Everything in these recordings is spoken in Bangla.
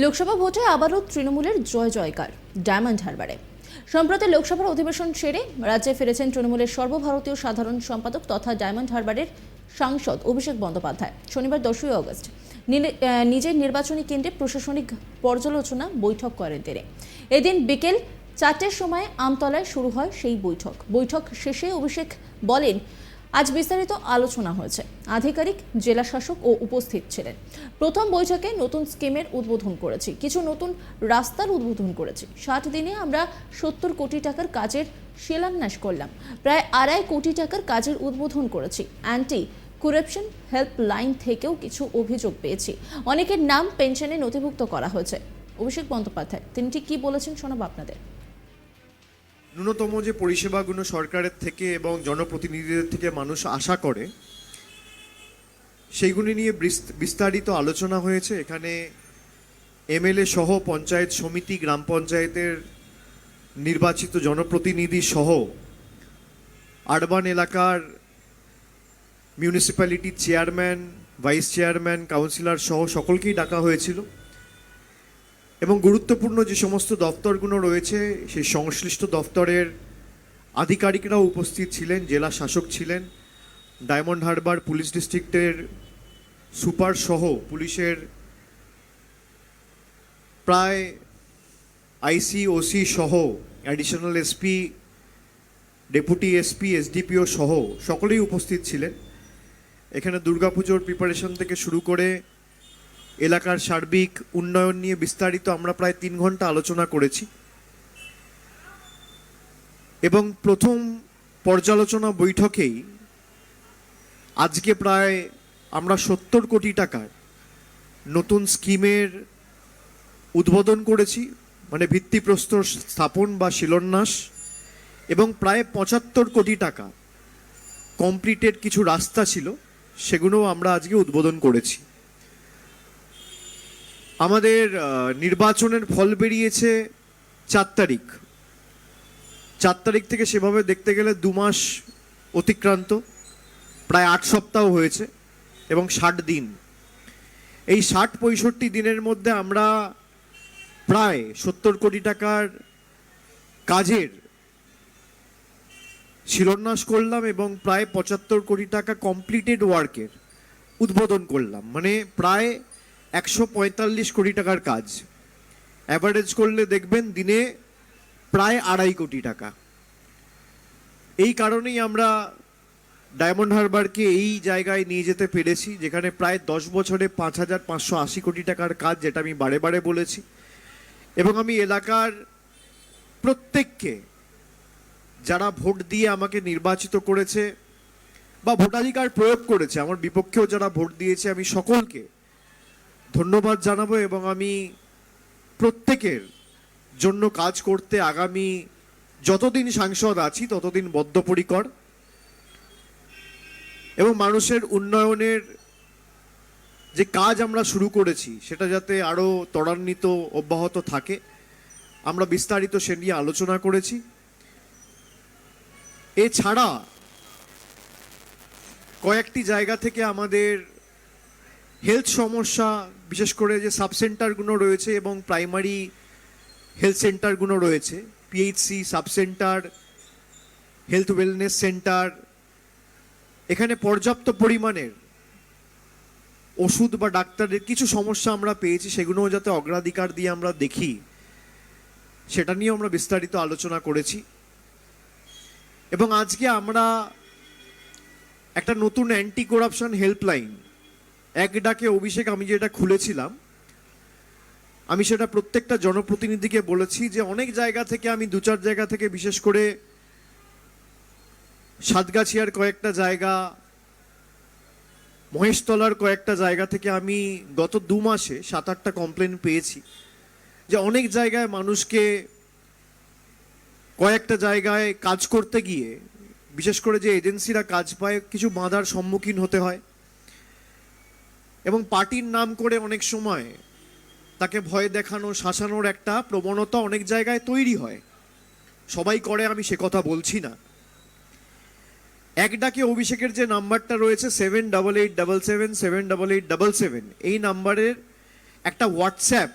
লোকসভা ভোটে আবারও তৃণমূলের জয় জয়কার ডায়মন্ড হারবারে। সম্প্রতি লোকসভার অধিবেশন সেরে রাজ্যে ফিরেছেন তৃণমূলের সর্বভারতীয় সাধারণ সম্পাদক তথা ডায়মন্ড হারবারের সাংসদ অভিষেক বন্দ্যোপাধ্যায়। শনিবার 10ই আগস্ট নিজের নির্বাচনী কেন্দ্রে প্রশাসনিক পর্যালোচনা বৈঠক করেন তিনি। এদিন বিকেল 4টের সময় আমতলায় শুরু হয় সেই বৈঠক শেষে অভিষেক বলেন, আজ বিস্তারিত আলোচনা হয়েছে। আধিকারিক, জেলা শাসক ও উপস্থিত ছিলেন। প্রথম বৈঠকে নতুন স্কিমের উদ্বোধন করেছি, কিছু নতুন রাস্তার উদ্বোধন করেছি। 60 দিনে আমরা 70 কোটি টাকার কাজের শিলান্যাস করলাম, প্রায় 2.5 কোটি টাকার কাজের উদ্বোধন করেছি। অ্যান্টি করাপশন হেল্পলাইন থেকেও কিছু অভিযোগ পেয়েছি, অনেকের নাম পেনশনে নথিভুক্ত করা হয়েছে। অভিষেক বন্দ্যোপাধ্যায় তিনি ঠিক কি বলেছেন শোনাবো আপনাদের। ন্যূনতম যে পরিষেবাগুলো সরকারের থেকে এবং জনপ্রতিনিধিদের থেকে মানুষ আশা করে, সেইগুলি নিয়ে বিস্তারিত আলোচনা হয়েছে। এখানে এমএলএ সহ পঞ্চায়েত সমিতি, গ্রাম পঞ্চায়েতের নির্বাচিত জনপ্রতিনিধি সহ আরবান এলাকার মিউনিসিপ্যালিটির চেয়ারম্যান, ভাইস চেয়ারম্যান, কাউন্সিলর সহ সকলকেই ডাকা হয়েছিল এবং গুরুত্বপূর্ণ যে সমস্ত দপ্তরগুলো রয়েছে সেই সংশ্লিষ্ট দপ্তরের আধিকারিকরাও উপস্থিত ছিলেন, জেলা শাসক ছিলেন, ডায়মন্ড হারবার পুলিশ ডিস্ট্রিক্টের সুপার সহ পুলিশের প্রায় আইসি, ওসি সহ additional SP, deputy SP, SDPO সহ সকলেই উপস্থিত ছিলেন। এখানে দুর্গাপুজোর প্রিপারেশন থেকে শুরু করে এলাকার সার্বিক উন্নয়ন নিয়ে বিস্তারিত আমরা প্রায় 3 ঘন্টা আলোচনা করেছি এবং প্রথম পর্যালোচনা বৈঠকেই আজকে প্রায় আমরা 70 কোটি টাকার নতুন স্কিমের উদ্বোধন করেছি, মানে ভিত্তিপ্রস্তর স্থাপন বা শিলান্যাস, এবং প্রায় 75 কোটি টাকা কমপ্লিটেড কিছু রাস্তা ছিল সেগুলোও আমরা আজকে উদ্বোধন করেছি। আমাদের নির্বাচনের ফল বেরিয়েছে 4 তারিখ। 4 তারিখ থেকে সেভাবে দেখতে গেলে 2 মাস অতিক্রান্ত, প্রায় 8 সপ্তাহ হয়েছে এবং 60 দিন। এই 60-65 দিনের মধ্যে আমরা প্রায় 70 কোটি টাকার কাজের শিলান্যাস করলাম এবং প্রায় 75 কোটি টাকা কমপ্লিটেড ওয়ার্কের উদ্বোধন করলাম, মানে প্রায় 145 কোটি টাকার কাজ। অ্যাভারেজ করলে দেখবেন দিনে প্রায় 2.5 কোটি টাকা। এই কারণেই আমরা ডায়মন্ড হারবারকে এই জায়গায় নিয়ে যেতে পেরেছি যেখানে প্রায় 10 বছরে 5,580 কোটি টাকার কাজ, যেটা আমি বারে বারে বলেছি। এবং আমি এলাকার প্রত্যেককে, যারা ভোট দিয়ে আমাকে নির্বাচিত করেছে বা ভোটাধিকার প্রয়োগ করেছে, আমার বিপক্ষেও যারা ভোট দিয়েছে, আমি সকলকে ধন্যবাদ জানাবো এবং আমি প্রত্যেকের জন্য কাজ করতে আগামী যতদিন সাংসদ আছি ততদিন বদ্ধপরিকর এবং মানুষের উন্নয়নের যে কাজ আমরা শুরু করেছি সেটা যাতে আরও ত্বরান্বিত অব্যাহত থাকে, আমরা বিস্তারিত সে নিয়ে আলোচনা করেছি। এছাড়া কয়েকটি জায়গা থেকে আমাদের হেলথ সমস্যা, বিশেষ করে যে সাবসেন্টারগুলো রয়েছে এবং প্রাইমারি হেলথ সেন্টারগুলো রয়েছে, PHC, sub centre, health wellness centre, এখানে পর্যাপ্ত পরিমাণের ওষুধ বা ডাক্তারের কিছু সমস্যা আমরা পেয়েছি, সেগুলোও যাতে অগ্রাধিকার দিয়ে আমরা দেখি সেটা নিয়েও আমরা বিস্তারিত আলোচনা করেছি। এবং আজকে আমরা একটা নতুন অ্যান্টি করাপশন হেল্পলাইন, এক ডাকে অভিষেক, আমি যেটা খুলেছিলাম, আমি সেটা প্রত্যেকটা জনপ্রতিনিধিকে বলেছি যে অনেক জায়গা থেকে, আমি 2-4 জায়গা থেকে, বিশেষ করে সাতগাছিয়ার কয়েকটা জায়গা, মহেশতলার কয়েকটা জায়গা থেকে আমি গত 2 মাসে 7-8টা কমপ্লেন পেয়েছি যে অনেক জায়গায় মানুষকে কয়েকটা জায়গায় কাজ করতে গিয়ে, বিশেষ করে যে এজেন্সিরা কাজ পায়, কিছু বাধার সম্মুখীন হতে হয় এবং পার্টির নাম করে অনেক সময় তাকে ভয় দেখানো, শাসানোর একটা প্রবণতা অনেক জায়গায় তৈরি হয়। সবাই করে, আমি সে কথা বলছি না। এক ডাকে অভিষেকের যে নাম্বারটা রয়েছে 7887777877, এই নাম্বারের একটা হোয়াটসঅ্যাপ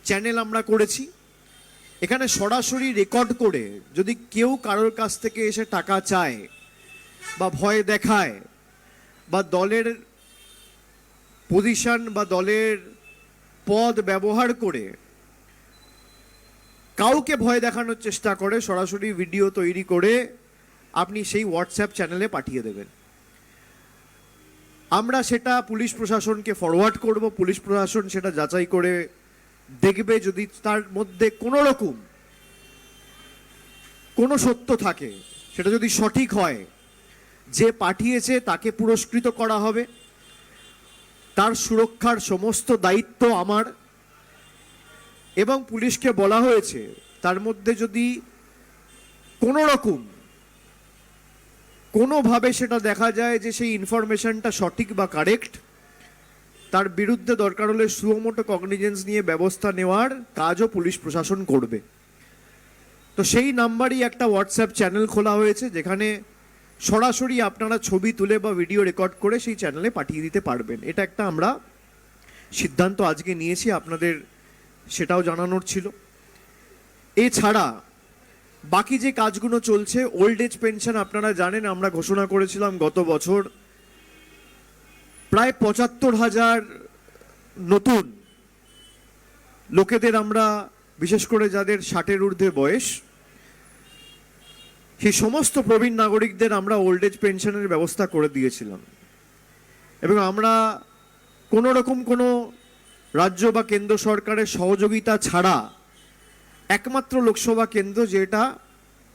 চ্যানেল আমরা করেছি। এখানে সরাসরি রেকর্ড করে যদি কেউ কারোর কাছ থেকে এসে টাকা চায় বা ভয় দেখায় বা দলের পজিশন বা দলের পদ ব্যবহার করে কাউকে ভয় দেখানোর চেষ্টা করে, সরাসরি ভিডিও তৈরি করে আপনি সেই হোয়াটসঅ্যাপ চ্যানেলে পাঠিয়ে দেবেন। আমরা সেটা পুলিশ প্রশাসনকে ফরওয়ার্ড করব, পুলিশ প্রশাসন সেটা যাচাই করে দেখবে, যদি তার মধ্যে কোনো রকম কোনো সত্য থাকে, সেটা যদি সঠিক হয়, যে পাঠিয়েছে তাকে পুরস্কৃত করা হবে, তার সুরক্ষার সমস্ত দায়িত্ব আমার। এবং পুলিশকে বলা হয়েছে তার মধ্যে যদি কোনো রকম কোনোভাবে সেটা দেখা যায় যে সেই ইনফরমেশনটা সঠিক বা কারেক্ট, তার বিরুদ্ধে দরকার হলে সুমোটো কগনিজেন্স নিয়ে ব্যবস্থা নেওয়ার কাজও পুলিশ প্রশাসন করবে। তো সেই নাম্বারই একটা হোয়াটসঅ্যাপ চ্যানেল খোলা হয়েছে, যেখানে সরাসরি আপনারা ছবি তুলে বা ভিডিও রেকর্ড করে সেই চ্যানেলে পাঠিয়ে দিতে পারবেন। এটা একটা আমরা সিদ্ধান্ত আজকে নিয়েছি, আপনাদের সেটাও জানানোর ছিল। এছাড়া বাকি যে কাজগুলো চলছে, ওল্ড এজ পেনশন আপনারা জানেন আমরা ঘোষণা করেছিলাম গত বছর প্রায় ৭৫,০০০ নতুন লোকেদের আমরা, বিশেষ করে যাদের ৬০-এর ঊর্ধ্বে বয়স, সেই সমস্ত প্রবীণ নাগরিকদের আমরা ওল্ড এজ পেনশনের ব্যবস্থা করে দিয়েছিলাম। এবং আমরা কোনো রকম কোনো রাজ্য বা কেন্দ্র সরকারের সহযোগিতা ছাড়া একমাত্র লোকসভা কেন্দ্র যেটা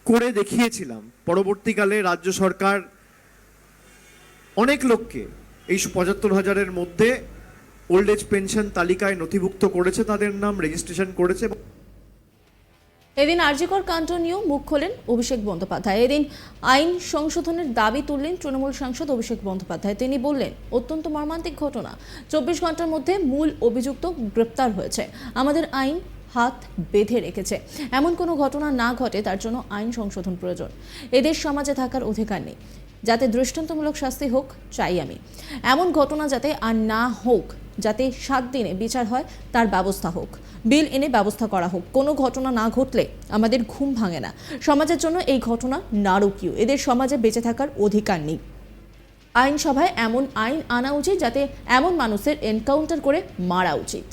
করে দেখিয়েছিলাম। পরবর্তীকালে রাজ্য সরকার অনেক লোককে এই ৭৫,০০০-এর মধ্যে ওল্ড এজ পেনশন তালিকায় নথিভুক্ত করেছে, তাদের নাম রেজিস্ট্রেশন করেছে। এদিন আরজিকর কাণ্ড নিয়েও মুখ খোলেন অভিষেক বন্দ্যোপাধ্যায়। এদিন আইন সংশোধনের দাবি তুললেন তৃণমূল সাংসদ অভিষেক বন্দ্যোপাধ্যায়। তিনি বললেন, অত্যন্ত মর্মান্তিক ঘটনা, ২৪ ঘন্টার মধ্যে মূল অভিযুক্ত গ্রেপ্তার হয়েছে। আমাদের আইন হাত বেঁধে রেখেছে। এমন কোনো ঘটনা না ঘটে তার জন্য আইন সংশোধন প্রয়োজন। এদের সমাজে থাকার অধিকার নেই। যাতে দৃষ্টান্তমূলক শাস্তি হোক চাই আমি। এমন ঘটনা যাতে আর না হোক, যাতে ৭ দিনে বিচার হয় তার ব্যবস্থা হোক, বিল এনে ব্যবস্থা করা হোক। কোনো ঘটনা না ঘটলে আমাদের ঘুম ভাঙে না। সমাজের জন্য এই ঘটনা নারকীয়। এদের সমাজে বেঁচে থাকার অধিকার নেই। আইনসভায় এমন আইন আনা উচিত যাতে এমন মানুষের এনকাউন্টার করে মারা উচিত।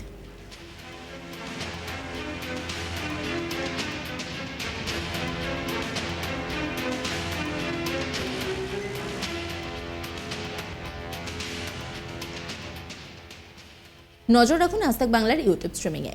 নজর রাখুন আজ তাক বাংলার ইউটিউব স্ট্রিমিংয়ে।